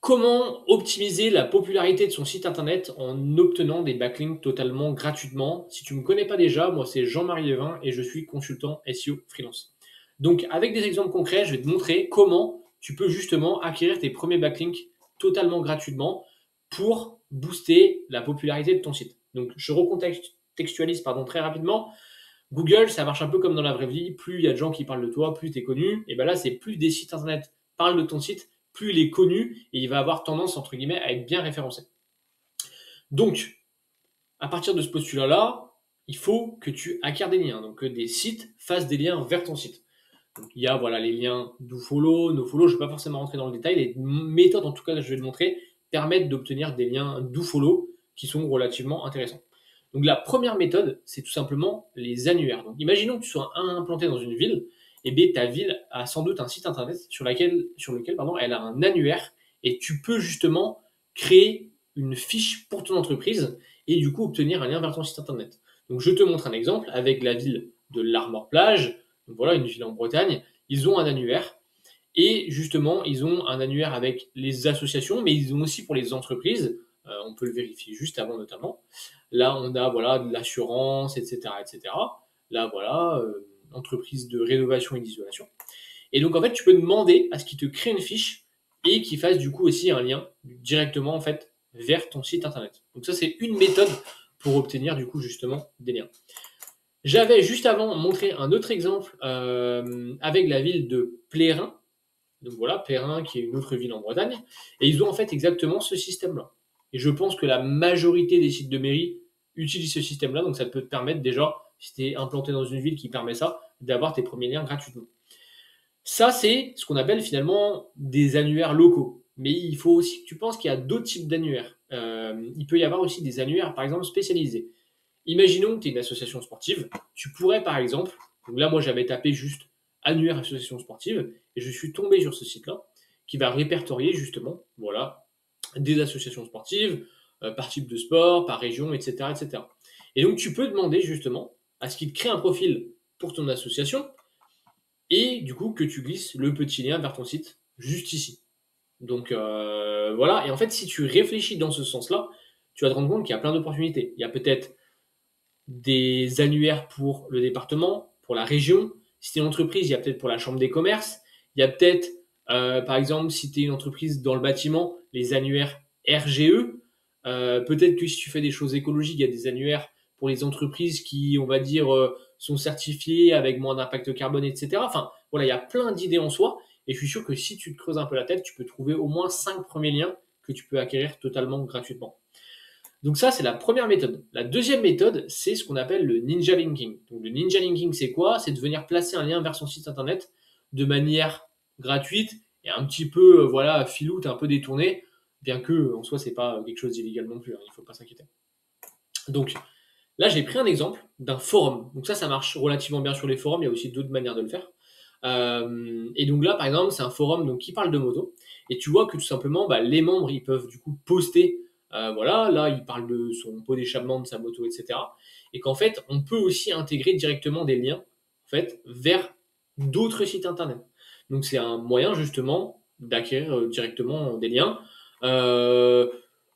Comment optimiser la popularité de son site internet en obtenant des backlinks totalement gratuitement? Si tu ne me connais pas déjà, moi c'est Jean-Marie Levin et je suis consultant SEO freelance. Donc avec des exemples concrets, je vais te montrer comment tu peux justement acquérir tes premiers backlinks totalement gratuitement pour booster la popularité de ton site. Donc je recontextualise très rapidement. Google, ça marche un peu comme dans la vraie vie. Plus il y a de gens qui parlent de toi, plus tu es connu. Et ben là, c'est plus des sites internet parlent de ton site, plus il est connu et il va avoir tendance, entre guillemets, à être bien référencé. Donc, à partir de ce postulat-là, il faut que tu acquières des liens, donc que des sites fassent des liens vers ton site. Donc, il y a voilà, les liens dofollow, nofollow, je ne vais pas forcément rentrer dans le détail. Les méthodes, en tout cas, que je vais te montrer, permettent d'obtenir des liens dofollow qui sont relativement intéressants. Donc la première méthode, c'est tout simplement les annuaires. Donc imaginons que tu sois implanté dans une ville, et bien ta ville a sans doute un site internet sur lequel elle a un annuaire, et tu peux justement créer une fiche pour ton entreprise et du coup obtenir un lien vers ton site internet. Donc je te montre un exemple avec la ville de l'Armor-Plage. Donc voilà, une ville en Bretagne. Ils ont un annuaire et justement, ils ont un annuaire avec les associations, mais ils ont aussi pour les entreprises. On peut le vérifier juste avant notamment. Là, on a voilà de l'assurance, etc., etc. Là, voilà, entreprise de rénovation et d'isolation. Et donc, en fait, tu peux demander à ce qu'ils te créent une fiche et qu'ils fassent du coup aussi un lien directement en fait vers ton site internet. Donc ça, c'est une méthode pour obtenir du coup justement des liens. J'avais juste avant montré un autre exemple avec la ville de Plérin. Donc voilà, Plérin qui est une autre ville en Bretagne. Et ils ont en fait exactement ce système-là. Et je pense que la majorité des sites de mairie utilisent ce système-là. Donc ça peut te permettre déjà, si tu es implanté dans une ville qui permet ça, d'avoir tes premiers liens gratuitement. Ça, c'est ce qu'on appelle finalement des annuaires locaux. Mais il faut aussi que tu penses qu'il y a d'autres types d'annuaires. Il peut y avoir aussi des annuaires, par exemple, spécialisés. Imaginons que tu es une association sportive. Tu pourrais, par exemple, donc là, moi, j'avais tapé juste annuaire association sportive et je suis tombé sur ce site-là qui va répertorier justement, voilà, des associations sportives par type de sport, par région, etc., etc. Et donc, tu peux demander justement à ce qu'il te crée un profil pour ton association et du coup que tu glisses le petit lien vers ton site juste ici. Donc voilà, et en fait, si tu réfléchis dans ce sens-là, tu vas te rendre compte qu'il y a plein d'opportunités. Il y a peut-être des annuaires pour le département, pour la région. Si tu es une entreprise, il y a peut-être pour la chambre des commerces. Il y a peut-être, par exemple, si tu es une entreprise dans le bâtiment, les annuaires RGE. Peut-être que si tu fais des choses écologiques, il y a des annuaires pour les entreprises qui, on va dire, sont certifiées avec moins d'impact carbone, etc. Enfin, voilà, il y a plein d'idées en soi. Et je suis sûr que si tu te creuses un peu la tête, tu peux trouver au moins 5 premiers liens que tu peux acquérir totalement gratuitement. Donc ça, c'est la première méthode. La deuxième méthode, c'est ce qu'on appelle le ninja linking. Donc le ninja linking, c'est quoi? C'est de venir placer un lien vers son site internet de manière gratuite et un petit peu, voilà, filoute, un peu détournée, bien que en soi, c'est pas quelque chose d'illégal non plus, hein, il faut pas s'inquiéter. Donc là, j'ai pris un exemple d'un forum. Donc ça marche relativement bien sur les forums, il y a aussi d'autres manières de le faire. Et donc là, par exemple, c'est un forum donc, qui parle de moto. Et tu vois que tout simplement, bah, les membres, ils peuvent du coup poster. Voilà, là, il parle de son pot d'échappement, de sa moto, etc. Et qu'en fait, on peut aussi intégrer directement des liens en fait, vers d'autres sites internet. Donc c'est un moyen justement d'acquérir directement des liens. Euh,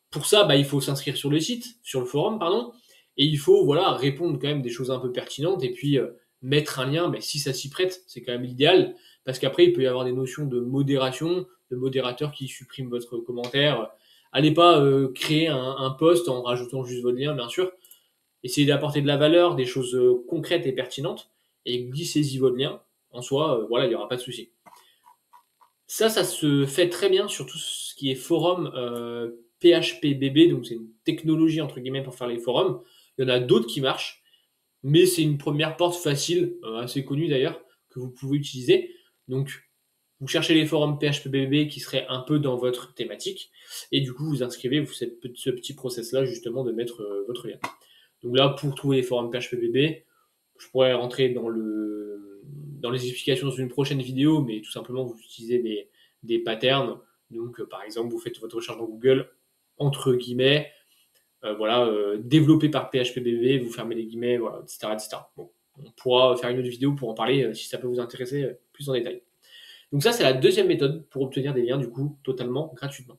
pour ça, bah, il faut s'inscrire sur le site, sur le forum, pardon, et il faut voilà répondre quand même des choses un peu pertinentes et puis mettre un lien, mais si ça s'y prête, c'est quand même l'idéal, parce qu'après il peut y avoir des notions de modération, de modérateur qui supprime votre commentaire. Allez pas créer un post en rajoutant juste votre lien, bien sûr. Essayez d'apporter de la valeur, des choses concrètes et pertinentes, et glissez-y votre lien. En soi, voilà, il n'y aura pas de souci. Ça se fait très bien sur tout ce qui est forum PHPBB, donc c'est une technologie entre guillemets pour faire les forums. Il y en a d'autres qui marchent, mais c'est une première porte facile, assez connue d'ailleurs, que vous pouvez utiliser. Donc, vous cherchez les forums PHPBB qui seraient un peu dans votre thématique, et du coup, vous inscrivez vous faites ce petit process-là justement de mettre votre lien. Donc là, pour trouver les forums PHPBB, je pourrais rentrer dans les explications dans une prochaine vidéo, mais tout simplement, vous utilisez des patterns. Donc, par exemple, vous faites votre recherche dans Google, entre guillemets, voilà, développé par PHPBB, vous fermez les guillemets, voilà, etc., etc. Bon, on pourra faire une autre vidéo pour en parler si ça peut vous intéresser plus en détail. Donc ça, c'est la deuxième méthode pour obtenir des liens du coup totalement gratuitement.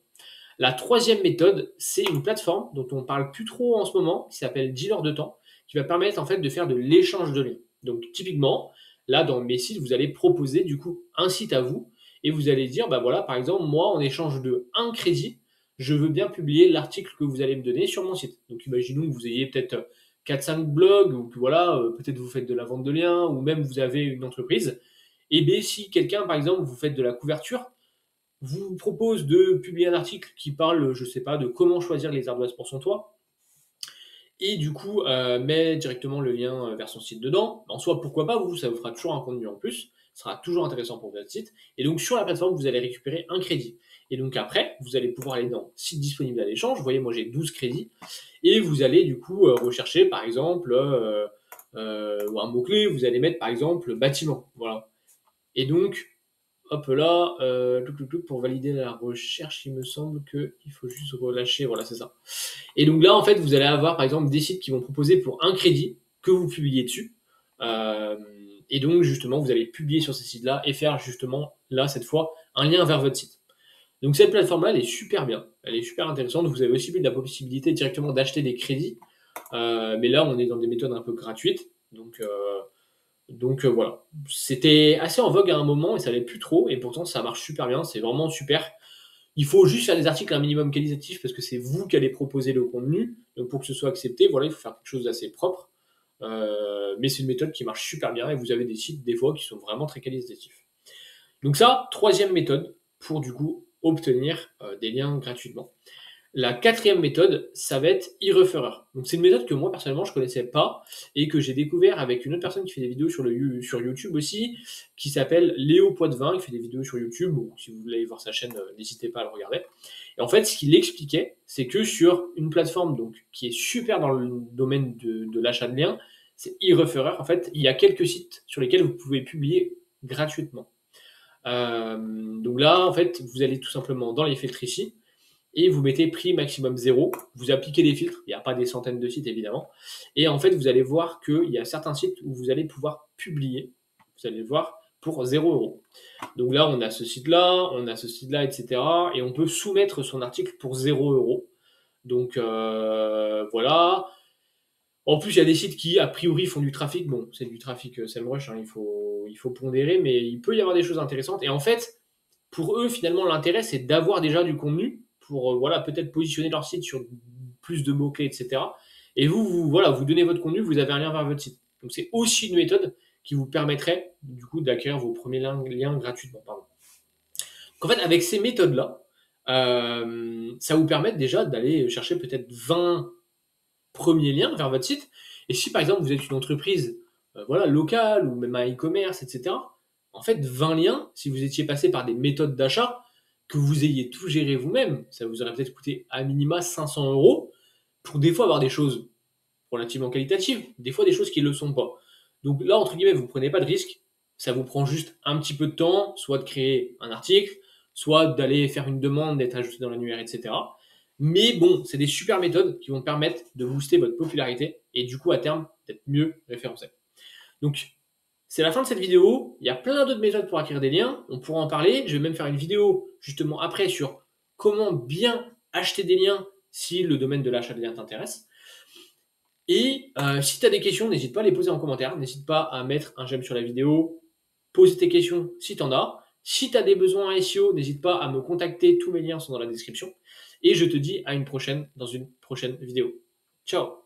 La troisième méthode, c'est une plateforme dont on parle plus trop en ce moment, qui s'appelle Dealer de temps, qui va permettre en fait de faire de l'échange de liens. Donc typiquement, là dans mes sites, vous allez proposer du coup un site à vous et vous allez dire, bah voilà, par exemple, moi en échange de un crédit, je veux bien publier l'article que vous allez me donner sur mon site. Donc imaginons que vous ayez peut-être 4-5 blogs, ou que voilà, peut-être vous faites de la vente de liens, ou même vous avez une entreprise. Et bien si quelqu'un, par exemple, vous faites de la couverture, vous propose de publier un article qui parle, je sais pas, de comment choisir les ardoises pour son toit, et du coup met directement le lien vers son site dedans. En soi, pourquoi pas, ça vous fera toujours un contenu en plus, ce sera toujours intéressant pour votre site. Et donc sur la plateforme, vous allez récupérer un crédit. Et donc après, vous allez pouvoir aller dans site disponible à l'échange. Vous voyez, moi j'ai 12 crédits. Et vous allez du coup rechercher par exemple ou un mot-clé, vous allez mettre par exemple bâtiment. Voilà. Et donc, hop là, pour valider la recherche, il me semble qu'il faut juste relâcher, voilà, c'est ça. Et donc là, en fait, vous allez avoir par exemple des sites qui vont proposer pour un crédit que vous publiez dessus. Euh, et donc, justement, vous allez publier sur ces sites-là et faire justement, là, cette fois, un lien vers votre site. Donc cette plateforme-là, elle est super bien, elle est super intéressante. Vous avez aussi la possibilité directement d'acheter des crédits. Mais là, on est dans des méthodes un peu gratuites. Donc voilà, c'était assez en vogue à un moment et ça l'est plus trop et pourtant ça marche super bien, c'est vraiment super. Il faut juste faire des articles un minimum qualitatifs parce que c'est vous qui allez proposer le contenu. Donc pour que ce soit accepté, voilà, il faut faire quelque chose d'assez propre. Mais c'est une méthode qui marche super bien et vous avez des sites des fois qui sont vraiment très qualitatifs. Donc ça, troisième méthode pour du coup obtenir des liens gratuitement. La quatrième méthode, ça va être e-referrer. Donc c'est une méthode que moi personnellement je connaissais pas et que j'ai découvert avec une autre personne qui fait des vidéos sur YouTube aussi, qui s'appelle Léo Poitvin, qui fait des vidéos sur YouTube. Bon, si vous voulez voir sa chaîne, n'hésitez pas à le regarder. Et en fait, ce qu'il expliquait, c'est que sur une plateforme donc qui est super dans le domaine de l'achat de liens, c'est e-referrer. En fait, il y a quelques sites sur lesquels vous pouvez publier gratuitement. Donc là, en fait, vous allez tout simplement dans les filtres ici et vous mettez prix maximum 0. Vous appliquez des filtres, il n'y a pas des centaines de sites évidemment. Et en fait, vous allez voir qu'il y a certains sites où vous allez pouvoir publier, vous allez le voir, pour 0 €. Donc là, on a ce site-là, etc. Et on peut soumettre son article pour 0 €. Donc voilà. En plus, il y a des sites qui, a priori, font du trafic. Bon, c'est du trafic SEMrush, hein, il faut pondérer, mais il peut y avoir des choses intéressantes. Et en fait, pour eux, finalement, l'intérêt, c'est d'avoir déjà du contenu pour voilà, peut-être positionner leur site sur plus de mots-clés, etc. Et voilà, vous donnez votre contenu, vous avez un lien vers votre site. Donc, c'est aussi une méthode qui vous permettrait, du coup, d'acquérir vos premiers liens gratuitement. Pardon. Donc, en fait, avec ces méthodes-là, ça vous permet déjà d'aller chercher peut-être 20 premiers liens vers votre site. Et si, par exemple, vous êtes une entreprise voilà, locale ou même un e-commerce, etc., en fait, 20 liens, si vous étiez passé par des méthodes d'achat, que vous ayez tout géré vous-même, ça vous aurait peut-être coûté à minima 500 € pour des fois avoir des choses relativement qualitatives, des fois des choses qui ne le sont pas. Donc là, entre guillemets, vous ne prenez pas de risque, ça vous prend juste un petit peu de temps, soit de créer un article, soit d'aller faire une demande, d'être ajouté dans l'annuaire, etc. Mais bon, c'est des super méthodes qui vont permettre de booster votre popularité et du coup, à terme, d'être mieux référencé. Donc, c'est la fin de cette vidéo. Il y a plein d'autres méthodes pour acquérir des liens. On pourra en parler. Je vais même faire une vidéo justement après sur comment bien acheter des liens si le domaine de l'achat de liens t'intéresse. Et si tu as des questions, n'hésite pas à les poser en commentaire. N'hésite pas à mettre un j'aime sur la vidéo. Pose tes questions si tu en as. Si tu as des besoins en SEO, n'hésite pas à me contacter. Tous mes liens sont dans la description. Et je te dis à une prochaine dans une prochaine vidéo. Ciao!